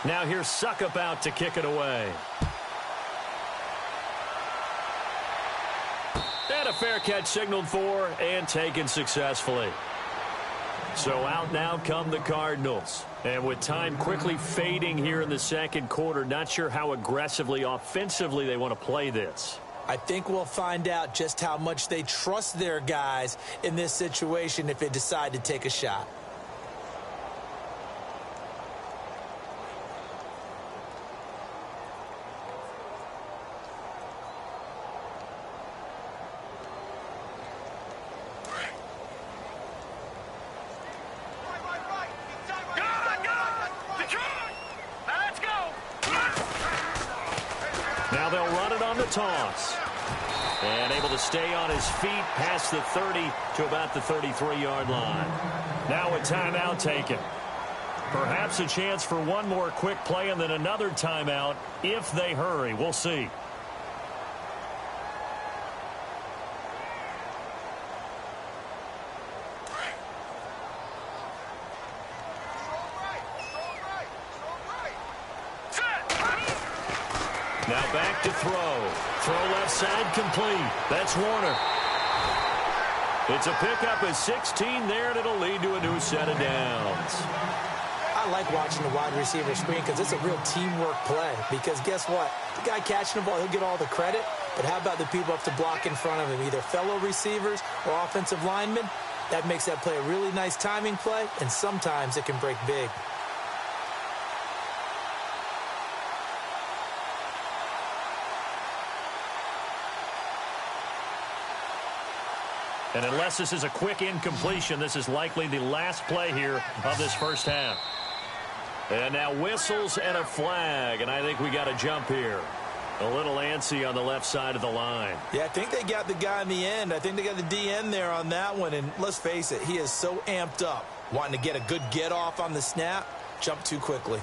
Now here's Suckup out to kick it away. And a fair catch signaled for and taken successfully. So out now come the Cardinals. And with time quickly fading here in the second quarter, not sure how aggressively, offensively they want to play this. I think we'll find out just how much they trust their guys in this situation if they decide to take a shot. Now they'll run it on the toss. And able to stay on his feet past the 30 to about the 33-yard line. Now a timeout taken. Perhaps a chance for one more quick play and then another timeout if they hurry. We'll see. Now back to throw. Throw left side complete. That's Warner. It's a pickup at 16 there, and it'll lead to a new set of downs. I like watching the wide receiver screen because it's a real teamwork play. Because guess what? The guy catching the ball, he'll get all the credit. But how about the people up to block in front of him, either fellow receivers or offensive linemen? That makes that play a really nice timing play, and sometimes it can break big. And unless this is a quick incompletion, this is likely the last play here of this first half. And now whistles and a flag, and I think we got a jump here. A little antsy on the left side of the line. Yeah, I think they got the guy in the end. I think they got the DN there on that one, and let's face it, he is so amped up, wanting to get a good get-off on the snap, jump too quickly.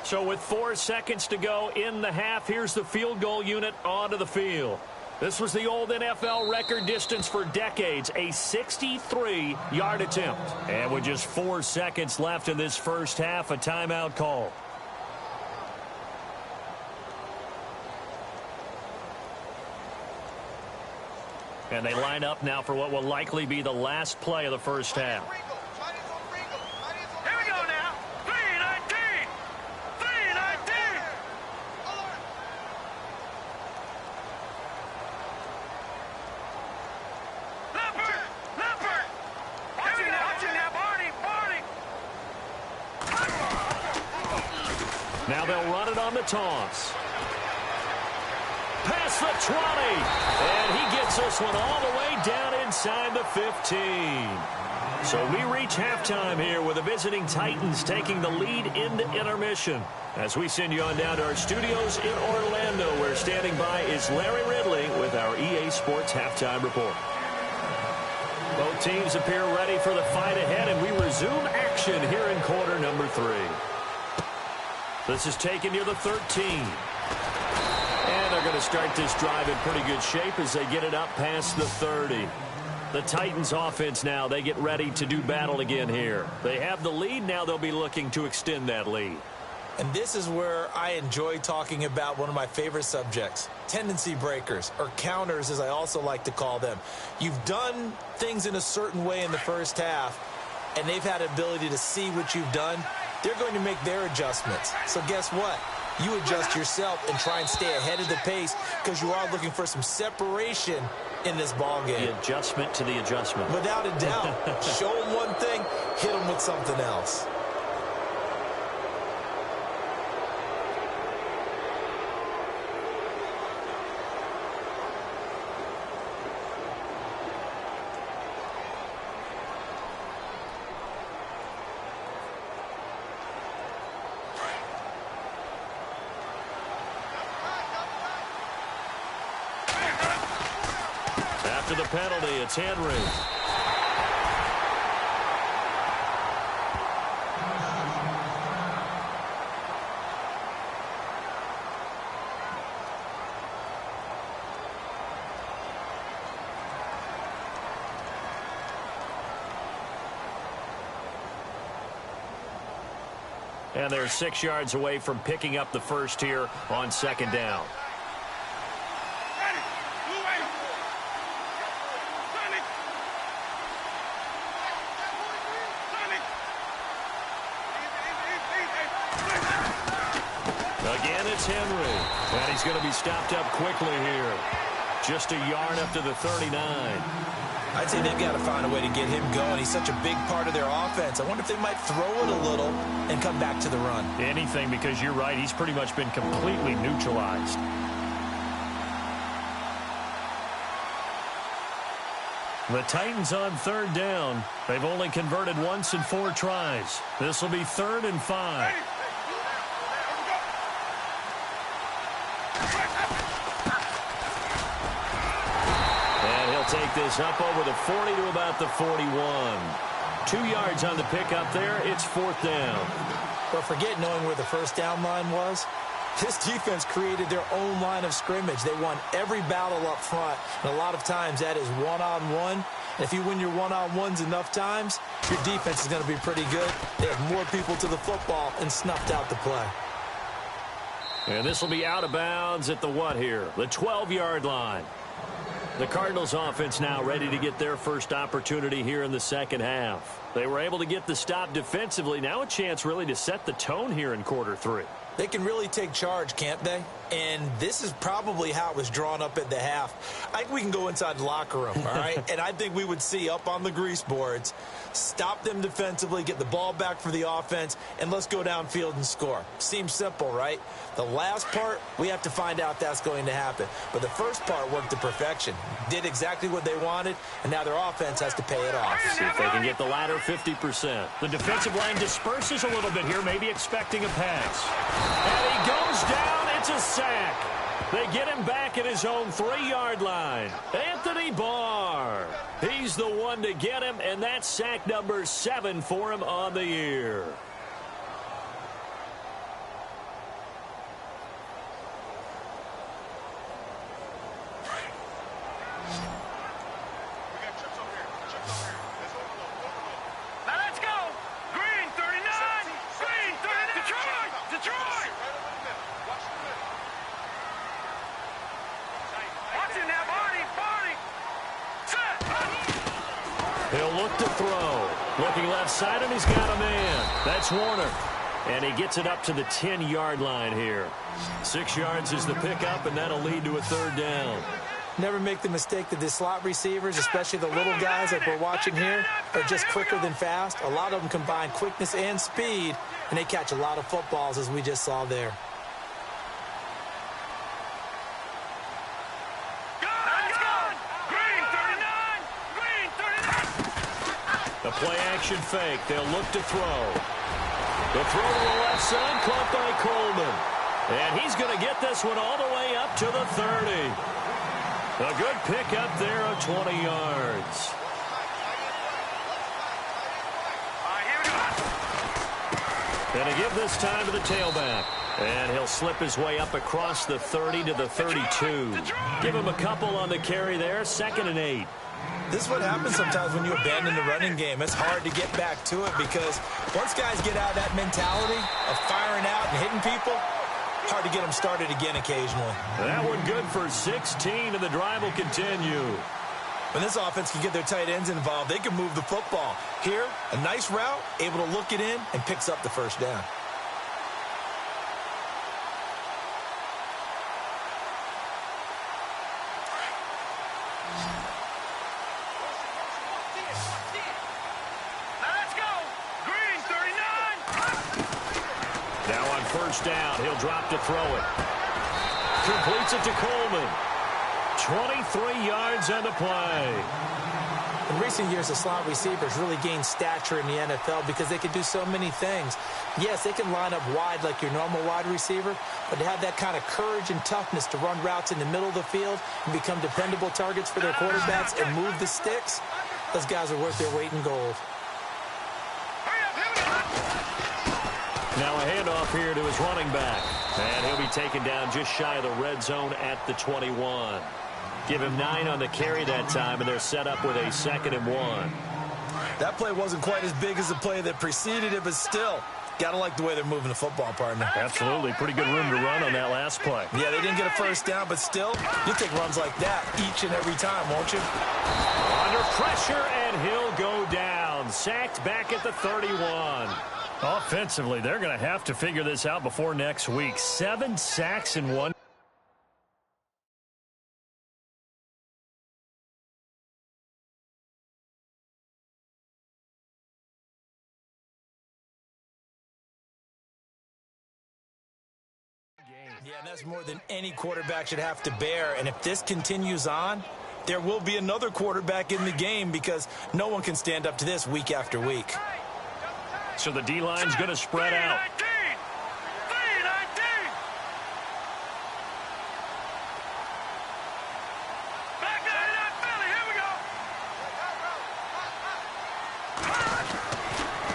So with 4 seconds to go in the half, here's the field goal unit onto the field. This was the old NFL record distance for decades, a 63-yard attempt. And with just 4 seconds left in this first half, a timeout call. And they line up now for what will likely be the last play of the first half. Now they'll run it on the toss. Past the 20. And he gets this one all the way down inside the 15. So we reach halftime here with the visiting Titans taking the lead into intermission. As we send you on down to our studios in Orlando, where standing by is Larry Ridley with our EA Sports Halftime Report. Both teams appear ready for the fight ahead, and we resume action here in quarter number 3. This is taken near the 13. And they're going to start this drive in pretty good shape as they get it up past the 30. The Titans offense now, they get ready to do battle again here. They have the lead. Now they'll be looking to extend that lead. And this is where I enjoy talking about one of my favorite subjects, tendency breakers, or counters as I also like to call them. You've done things in a certain way in the first half, and they've had the ability to see what you've done. They're going to make their adjustments. So guess what? You adjust yourself and try and stay ahead of the pace because you are looking for some separation in this ball game. The adjustment to the adjustment. Without a doubt. Show them one thing, hit them with something else. After the penalty, it's Henry. And they're 6 yards away from picking up the first here on 2nd down. Again, it's Henry. And he's going to be stopped up quickly here. Just a yard up to the 39. I'd say they've got to find a way to get him going. He's such a big part of their offense. I wonder if they might throw it a little and come back to the run. Anything, because you're right. He's pretty much been completely neutralized. The Titans on 3rd down. They've only converted once in 4 tries. This will be 3rd and 5. Take this up over the 40 to about the 41. 2 yards on the pickup there. It's 4th down. But forget knowing where the first down line was. This defense created their own line of scrimmage. They won every battle up front. And a lot of times that is one-on-one. And if you win your one-on-ones enough times, your defense is going to be pretty good. They have more people to the football and snuffed out the play. And this will be out of bounds at the what here? The 12-yard line. The Cardinals offense now ready to get their first opportunity here in the 2nd half. They were able to get the stop defensively. Now a chance really to set the tone here in quarter 3. They can really take charge, can't they? And this is probably how it was drawn up at the half. I think we can go inside the locker room, all right? And I think we would see up on the grease boards, stop them defensively, get the ball back for the offense, and let's go downfield and score. Seems simple, right? The last part, we have to find out that's going to happen. But the first part worked to perfection. Did exactly what they wanted, and now their offense has to pay it off. See if they can get the latter 50%. The defensive line disperses a little bit here, maybe expecting a pass. And he goes down. It's a sack. They get him back at his own 3-yard line. Anthony Barr. He's the one to get him, and that's sack number 7 for him on the year. He'll look to throw. Looking left side, and he's got a man. That's Warner. And he gets it up to the 10-yard line here. 6 yards is the pickup, and that'll lead to a 3rd down. Never make the mistake that the slot receivers, especially the little guys like we're watching here, are just quicker than fast. A lot of them combine quickness and speed, and they catch a lot of footballs, as we just saw there. The play-action fake. They'll look to throw. The throw to the left side, caught by Coleman. And he's going to get this one all the way up to the 30. A good pickup there of 20 yards. And to give this time to the tailback. And he'll slip his way up across the 30 to the 32. Give him a couple on the carry there. 2nd and 8. This is what happens sometimes when you abandon the running game. It's hard to get back to it because once guys get out of that mentality of firing out and hitting people, hard to get them started again occasionally. That one good for 16, and the drive will continue. When this offense can get their tight ends involved, they can move the football. Here, a nice route, able to look it in, and picks up the first down. First down. He'll drop to throw it. Completes it to Coleman. 23 yards on the play. In recent years, the slot receivers really gained stature in the NFL because they can do so many things. Yes, they can line up wide like your normal wide receiver, but to have that kind of courage and toughness to run routes in the middle of the field and become dependable targets for their quarterbacks and move the sticks, those guys are worth their weight in gold. Now a handoff here to his running back. And he'll be taken down just shy of the red zone at the 21. Give him 9 on the carry that time, and they're set up with a 2nd and 1. That play wasn't quite as big as the play that preceded it, but still, Gotta like the way they're moving the football, partner. Absolutely. Pretty good room to run on that last play. Yeah, they didn't get a first down, but still, you'll take runs like that each and every time, won't you? Under pressure, and he'll go down. Sacked back at the 31. Offensively, they're going to have to figure this out before next week. 7 sacks in one. Yeah, and that's more than any quarterback should have to bear. And if this continues on, there will be another quarterback in the game because no one can stand up to this week after week. So the D-line's going to spread out.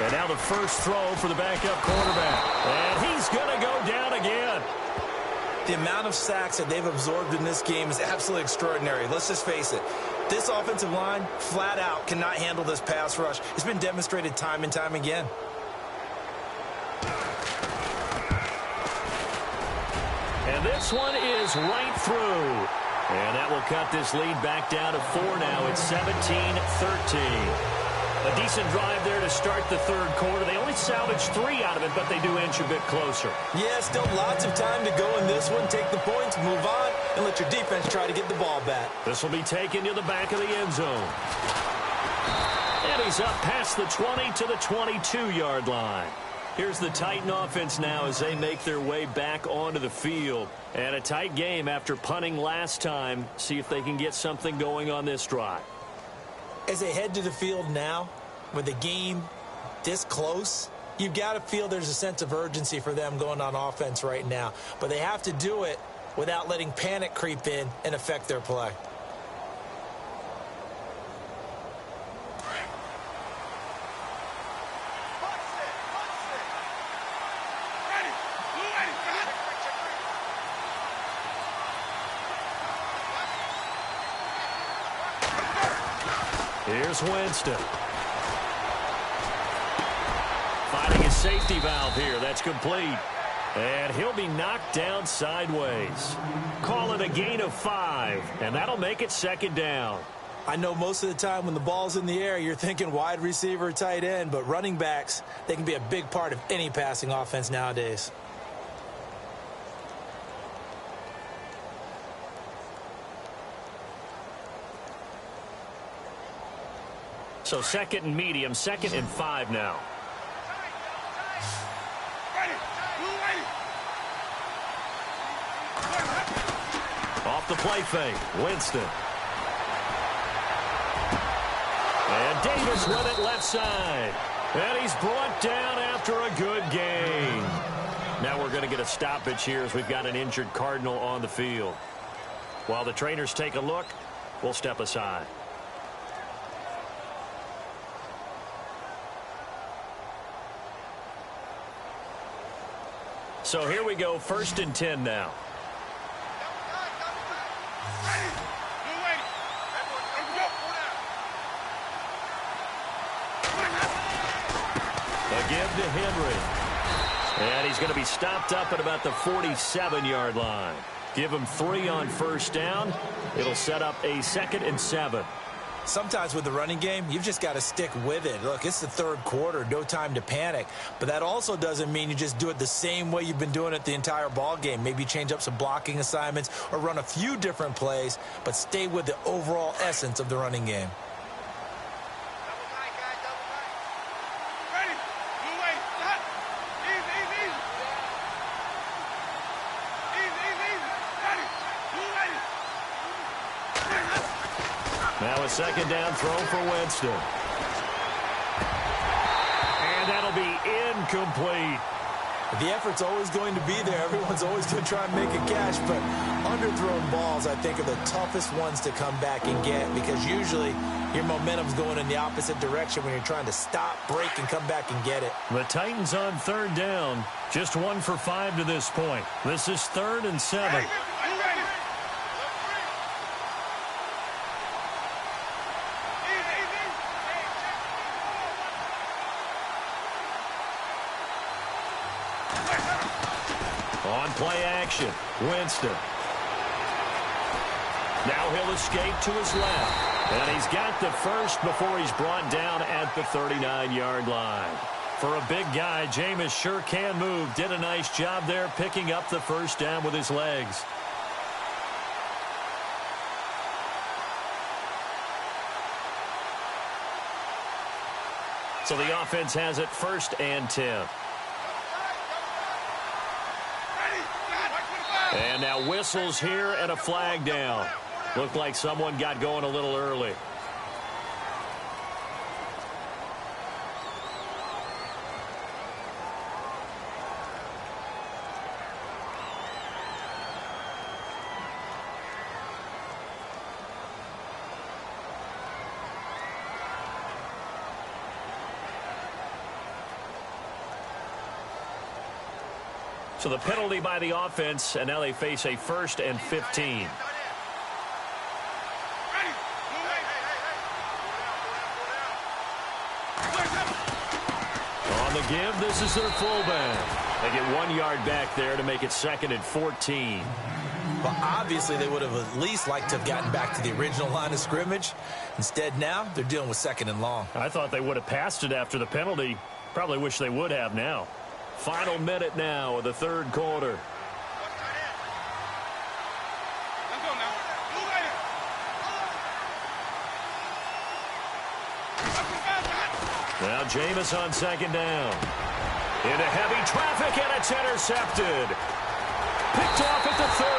And now the first throw for the backup quarterback. And he's going to go down again. The amount of sacks that they've absorbed in this game is absolutely extraordinary. Let's just face it. This offensive line, flat out, cannot handle this pass rush. It's been demonstrated time and time again. And this one is right through. And that will cut this lead back down to 4 now. It's 17-13. A decent drive there to start the third quarter. They only salvaged 3 out of it, but they do inch a bit closer. Yeah, still lots of time to go in this one. Take the points, move on, and let your defense try to get the ball back. This will be taken to the back of the end zone. And he's up past the 20 to the 22-yard line. Here's the Titan offense now as they make their way back onto the field. And a tight game after punting last time. See if they can get something going on this drive. As they head to the field now, with the game this close, you've got to feel there's a sense of urgency for them going on offense right now. But they have to do it without letting panic creep in and affect their play. Here's Winston. Finding his safety valve here. That's complete. And he'll be knocked down sideways. Call it a gain of 5, and that'll make it second down. I know most of the time when the ball's in the air, you're thinking wide receiver, tight end, but running backs, they can be a big part of any passing offense nowadays. So second and medium, 2nd and 5 now. Off the play fake, Winston. And Davis with it left side. And he's brought down after a good gain. Now we're going to get a stoppage here as we've got an injured Cardinal on the field. While the trainers take a look, we'll step aside. So here we go, 1st and 10 now. A give to Henry. And he's going to be stopped up at about the 47-yard line. Give him 3 on 1st down. It'll set up a 2nd and 7. Sometimes with the running game, you've just got to stick with it. Look, it's the third quarter, no time to panic. But that also doesn't mean you just do it the same way you've been doing it the entire ball game. Maybe change up some blocking assignments or run a few different plays, but stay with the overall essence of the running game. Now a 2nd down throw for Winston. And that'll be incomplete. The effort's always going to be there. Everyone's always going to try and make a catch, but underthrown balls, I think, are the toughest ones to come back and get because usually your momentum's going in the opposite direction when you're trying to stop, break, and come back and get it. The Titans on 3rd down. Just 1 for 5 to this point. This is 3rd and 7. On play action, Winston. Now he'll escape to his left. And he's got the first before he's brought down at the 39-yard line. For a big guy, Jameis sure can move. Did a nice job there picking up the first down with his legs. So the offense has it 1st and 10. And now whistles here and a flag down. Looked like someone got going a little early. So the penalty by the offense, and now they face a 1st and 15. On the give, this is their fullback. They get 1 yard back there to make it 2nd and 14. Well, obviously they would have at least liked to have gotten back to the original line of scrimmage. Instead, now they're dealing with 2nd and long. I thought they would have passed it after the penalty. Probably wish they would have now. Final minute now of the 3rd quarter. Now Jameis on 2nd down. Into heavy traffic, and it's intercepted. Picked off at the 30.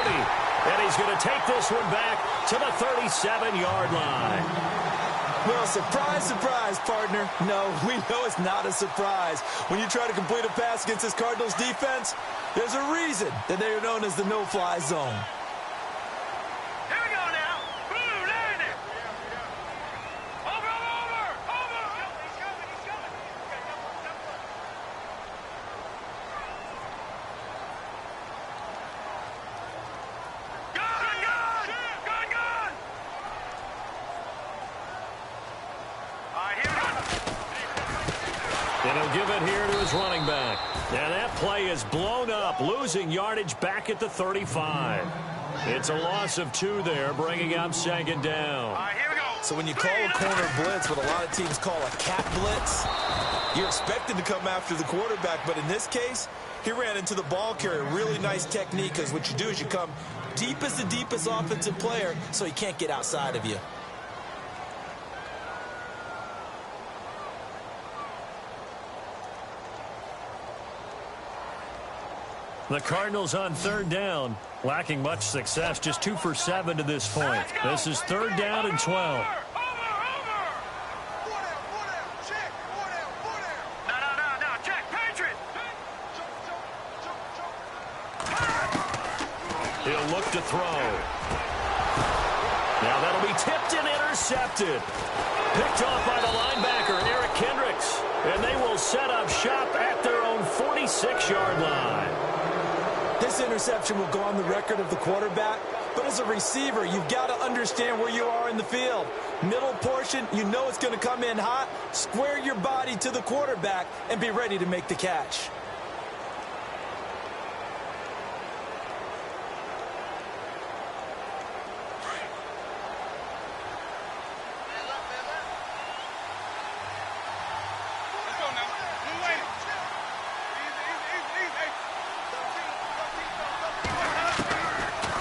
And he's going to take this one back to the 37-yard line. Well, surprise, surprise, partner. No, we know it's not a surprise. When you try to complete a pass against this Cardinals defense, there's a reason that they are known as the no-fly zone. Here we go now. Boom, there in there. Over. He's coming. Gun. All right, here we go. And he'll give it here to his running back. And that play is blown up, losing yardage back at the 35. It's a loss of 2 there, bringing up 2nd down. All right, here we go. So when you call a corner blitz, what a lot of teams call a cat blitz, you're expected to come after the quarterback. But in this case, he ran into the ball carrier. Really nice technique, because what you do is you come deep as the deepest offensive player so he can't get outside of you. The Cardinals on 3rd down, lacking much success, just 2 for 7 to this point. This is 3rd down and 12. Over. No. Check. Patriot. He'll look to throw. Now that'll be tipped and intercepted. Picked off by the linebacker, Eric Kendricks. And they will set up shop at their own 46-yard line. This interception will go on the record of the quarterback, but as a receiver, you've got to understand where you are in the field. Middle portion, you know it's going to come in hot. Square your body to the quarterback and be ready to make the catch.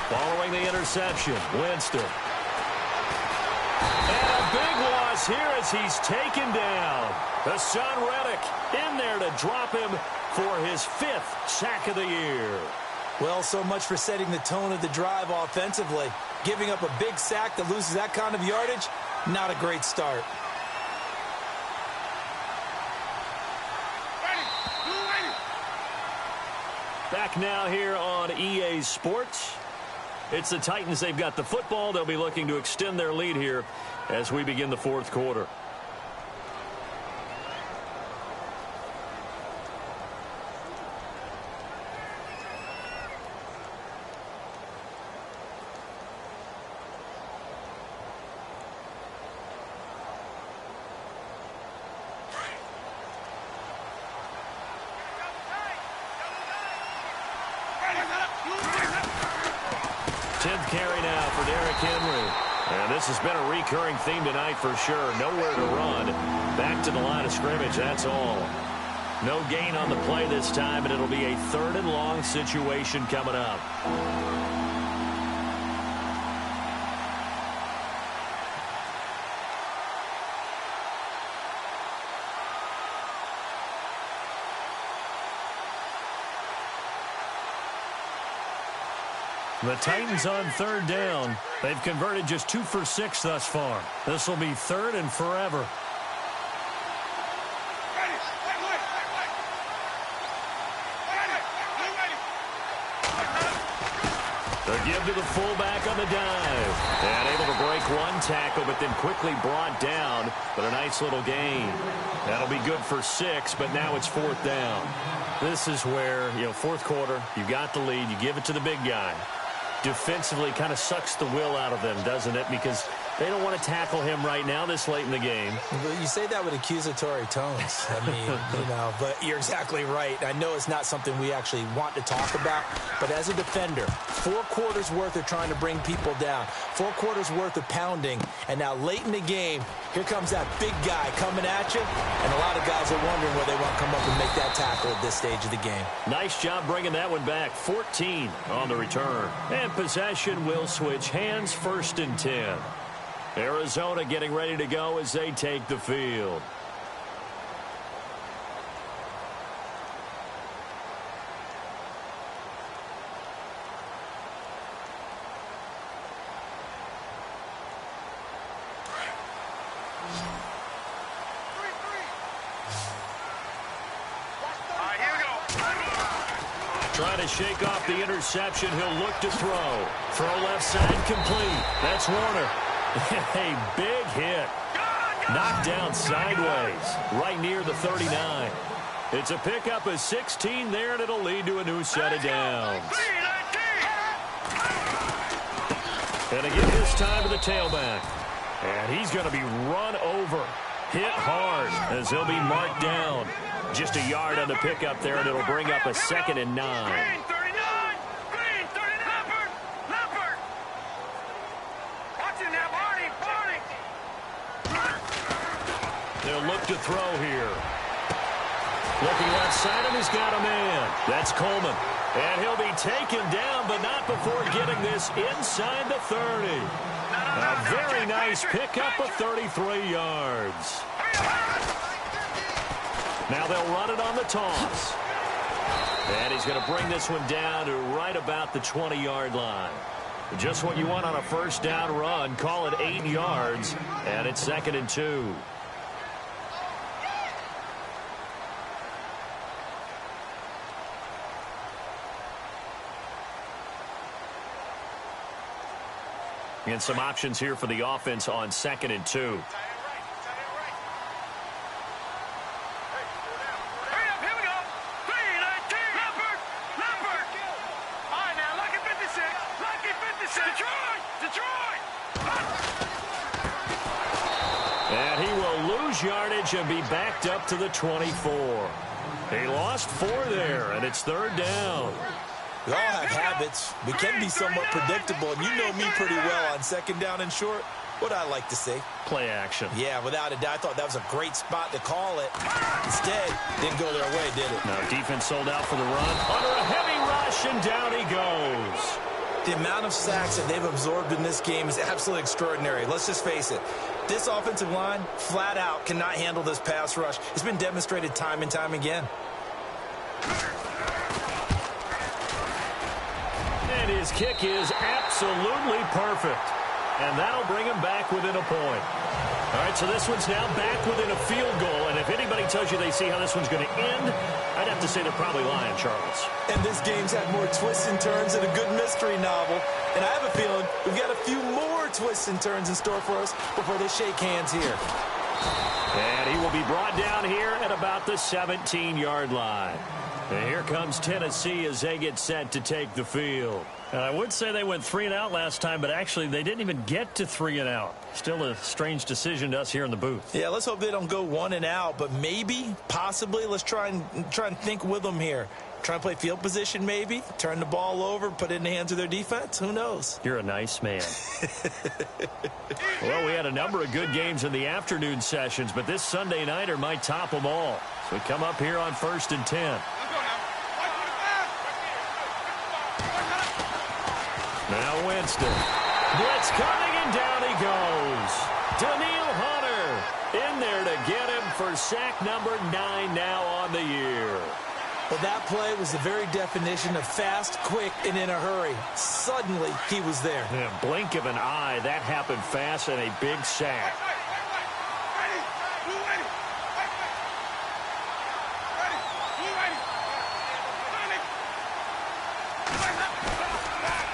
Following the interception, Winston. And a big loss here as he's taken down. The son Reddick in there to drop him for his 5th sack of the year. Well, so much for setting the tone of the drive offensively. Giving up a big sack that loses that kind of yardage, not a great start. Back now here on EA Sports. It's the Titans. They've got the football. They'll be looking to extend their lead here as we begin the 4th quarter. carry now for Derrick Henry. And this has been a recurring theme tonight for sure. Nowhere to run. Back to the line of scrimmage, that's all. No gain on the play this time, and it'll be a 3rd and long situation coming up. The Titans on 3rd down. They've converted just 2 for 6 thus far. This will be 3rd and forever. The give to the fullback on the dive. And able to break 1 tackle, but then quickly brought down. But a nice little gain. That'll be good for 6, but now it's 4th down. This is where, 4th quarter, you got the lead, you give it to the big guy. Defensively kind of sucks the will out of them, doesn't it? Because they don't want to tackle him right now this late in the game. But you say that with accusatory tones. I mean, but you're exactly right. I know it's not something we actually want to talk about, but as a defender, 4 quarters worth of trying to bring people down, 4 quarters worth of pounding, and now late in the game, here comes that big guy coming at you, and a lot of guys are wondering where they want to come up and make that tackle at this stage of the game. Nice job bringing that one back. 14 on the return. And possession will switch hands, 1st and 10. Arizona getting ready to go as they take the field. Trying to shake off the interception. He'll look to throw. Throw left side complete. That's Warner. A big hit. Knocked down sideways right near the 39. It's a pickup of 16 there, and it'll lead to a new set of downs. And again this time to the tailback. And he's going to be run over. Hit hard as he'll be marked down. Just a yard on the pickup there, and it'll bring up a 2nd and 9. They'll look to throw here. Looking left side, and he's got a man. That's Coleman. And he'll be taken down, but not before getting this inside the 30. A very nice pickup of 33 yards. Now they'll run it on the toss. And he's going to bring this one down to right about the 20-yard line. Just what you want on a 1st down run. Call it 8 yards, and it's 2nd and 2. And some options here for the offense on 2nd and 2. And he will lose yardage and be backed up to the 24. He lost 4 there, and it's 3rd down. We all have habits. We can be somewhat predictable, and you know me pretty well on 2nd down and short. What I like to say. Play action. Yeah, without a doubt. I thought that was a great spot to call it. Instead, didn't go their way, did it? Now defense sold out for the run. Under a heavy rush, and down he goes. The amount of sacks that they've absorbed in this game is absolutely extraordinary. Let's just face it. This offensive line, flat out, cannot handle this pass rush. It's been demonstrated time and time again. And his kick is absolutely perfect. And that'll bring him back within a point. All right, so this one's now back within a field goal. And if anybody tells you they see how this one's going to end, I'd have to say they're probably lying, Charles. And this game's had more twists and turns than a good mystery novel. And I have a feeling we've got a few more twists and turns in store for us before they shake hands here. And he will be brought down here at about the 17-yard line. And here comes Tennessee as they get set to take the field. And I would say they went 3 and out last time, but actually they didn't even get to 3 and out. Still a strange decision to us here in the booth. Yeah, let's hope they don't go 1 and out, but maybe, possibly, let's try and think with them here. Try and play field position maybe, turn the ball over, put it in the hands of their defense. Who knows? You're a nice man. Well, we had a number of good games in the afternoon sessions, but this Sunday nighter might top them all. So we come up here on 1st and 10. Now Winston. Blitz coming, and down he goes. Daniil Hunter in there to get him for sack number 9 now on the year. Well, that play was the very definition of fast, quick, and in a hurry. Suddenly, he was there. In a blink of an eye, that happened fast, and a big sack.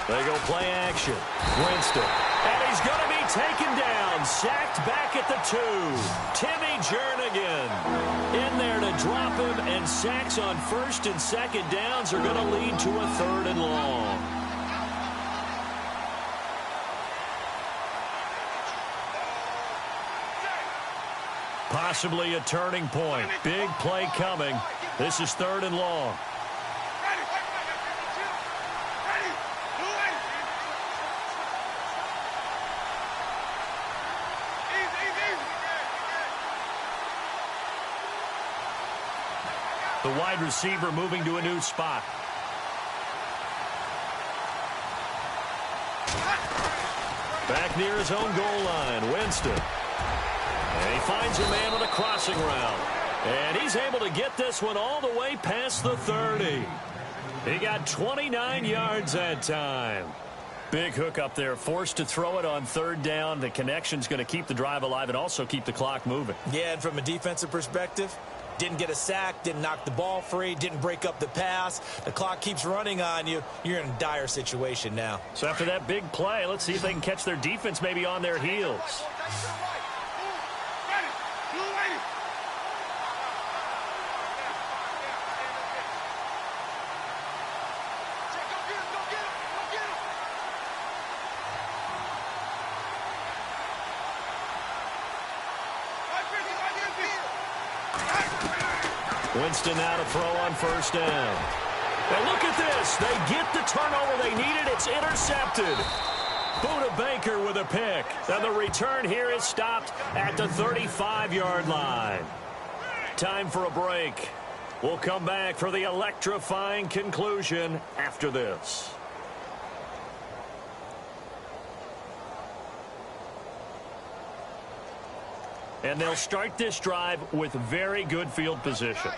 They go play action. Winston. And he's going to be taken down. Sacked back at the 2. Timmy Jernigan in there to drop him. And sacks on 1st and 2nd downs are going to lead to a 3rd and long. Possibly a turning point. Big play coming. This is 3rd and long. The wide receiver moving to a new spot. Back near his own goal line, Winston. And he finds a man with a crossing route. And he's able to get this one all the way past the 30. He got 29 yards that time. Big hook up there, forced to throw it on 3rd down. The connection's going to keep the drive alive and also keep the clock moving. Yeah, and from a defensive perspective, didn't get a sack, didn't knock the ball free, didn't break up the pass. The clock keeps running on you. You're in a dire situation now. So after that big play, let's see if they can catch their defense maybe on their heels. Winston now to throw on 1st down. And look at this. They get the turnover they needed. It's intercepted. Buda Baker with a pick. And the return here is stopped at the 35-yard line. Time for a break. We'll come back for the electrifying conclusion after this. And they'll start this drive with very good field position.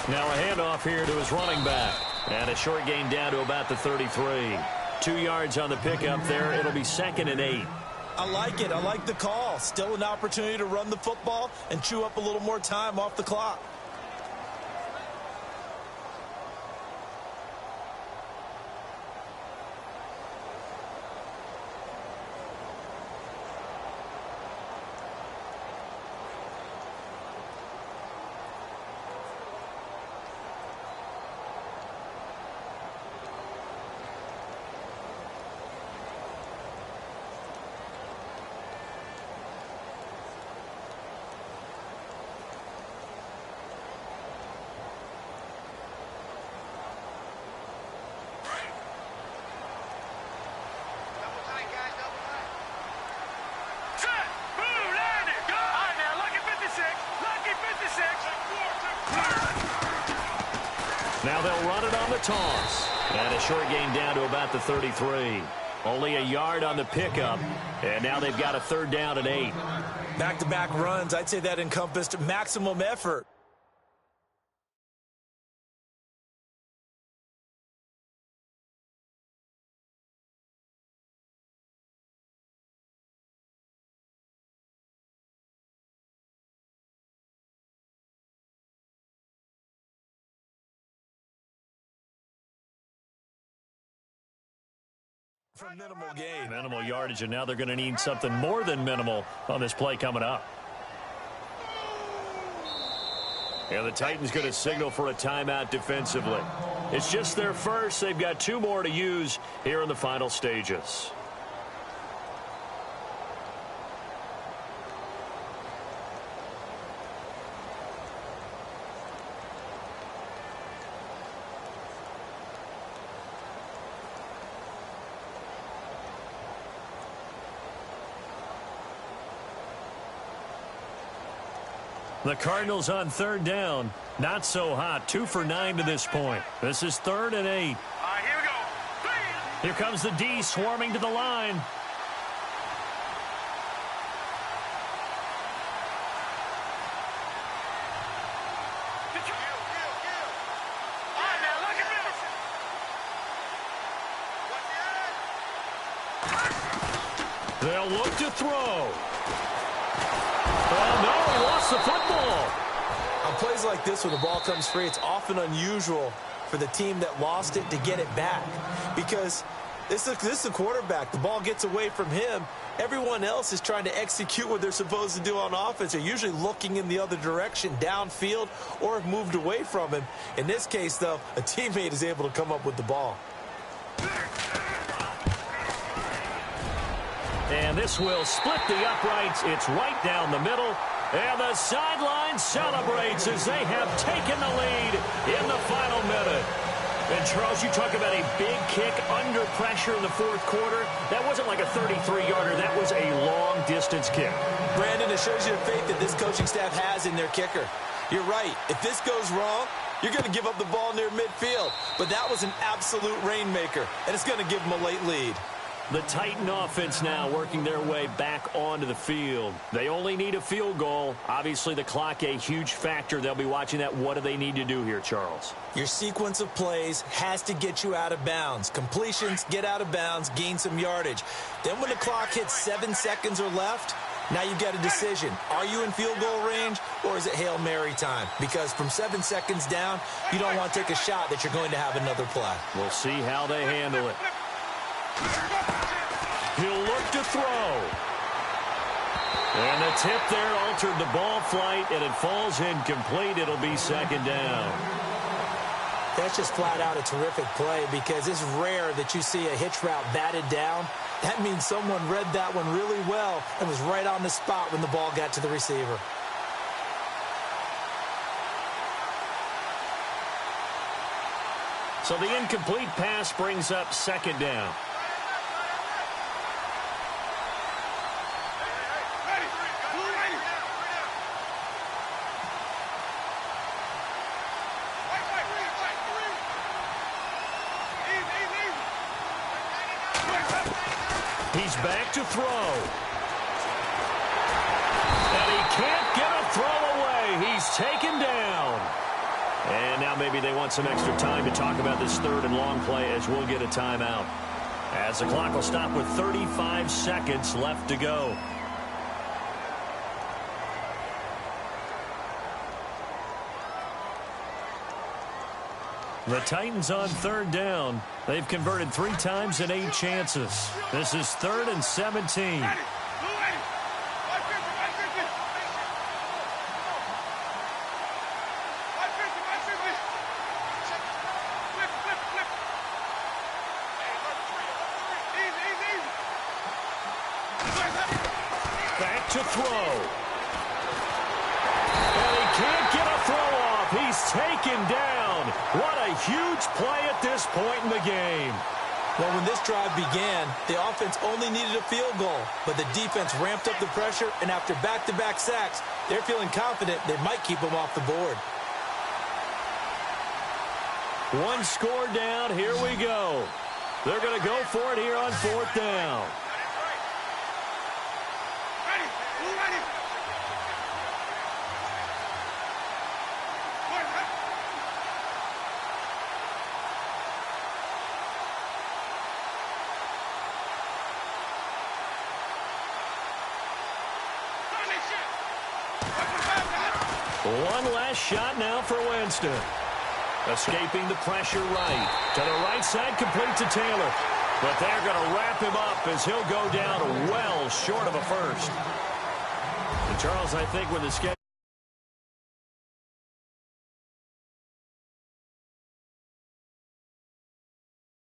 Now a handoff here to his running back. And a short gain down to about the 33. 2 yards on the pickup there. It'll be 2nd and 8. I like it. I like the call. Still an opportunity to run the football and chew up a little more time off the clock. Now they'll run it on the toss. And a short gain down to about the 33. Only a yard on the pickup. And now they've got a 3rd down and 8. Back-to-back runs, I'd say that encompassed maximum effort. From minimal gain. Minimal yardage, and now they're going to need something more than minimal on this play coming up. And the Titans going to signal for a timeout defensively. It's just their first. They've got 2 more to use here in the final stages. The Cardinals on 3rd down. Not so hot. 2 for 9 to this point. This is 3rd and 8. All right, here we go. Here comes the D swarming to the line. All right, now look at this. They'll look to throw. Oh, no, he lost the football. On plays like this, when the ball comes free, it's often unusual for the team that lost it to get it back. Because this is the quarterback. The ball gets away from him. Everyone else is trying to execute what they're supposed to do on offense. They're usually looking in the other direction, downfield, or have moved away from him. In this case, though, a teammate is able to come up with the ball. And this will split the uprights. It's right down the middle. And the sideline celebrates as they have taken the lead in the final minute. And, Charles, you talk about a big kick under pressure in the 4th quarter. That wasn't like a 33-yarder. That was a long-distance kick. Brandon, it shows you the faith that this coaching staff has in their kicker. You're right. If this goes wrong, you're going to give up the ball near midfield. But that was an absolute rainmaker, and it's going to give them a late lead. The Titan offense now working their way back onto the field. They only need a field goal. Obviously, the clock a huge factor. They'll be watching that. What do they need to do here, Charles? Your sequence of plays has to get you out of bounds. Completions, get out of bounds, gain some yardage. Then when the clock hits 7 seconds or left, now you've got a decision. Are you in field goal range, or is it Hail Mary time? Because from 7 seconds down, you don't want to take a shot that you're going to have another play. We'll see how they handle it. He'll look to throw. And the tip there altered the ball flight, and it falls incomplete. It'll be 2nd down. That's just flat out a terrific play because it's rare that you see a hitch route batted down. That means someone read that one really well and was right on the spot when the ball got to the receiver. So the incomplete pass brings up 2nd down. He's back to throw. And he can't get a throw away. He's taken down. And now maybe they want some extra time to talk about this 3rd and long play as we'll get a timeout. As the clock will stop with 35 seconds left to go. The Titans on 3rd down. They've converted 3 times in 8 chances. This is 3rd and 17. Back to throw. And he can't get a throw off. He's taken down. What a huge play at this point in the game. Well, when this drive began, the offense only needed a field goal, but the defense ramped up the pressure, and after back-to-back sacks, they're feeling confident they might keep them off the board. 1 score down. Here we go. They're going to go for it here on 4th down. One last shot now for Winston. Escaping the pressure right. To the right side, complete to Taylor. But they're going to wrap him up as he'll go down well short of a first. And Charles, I think when the schedule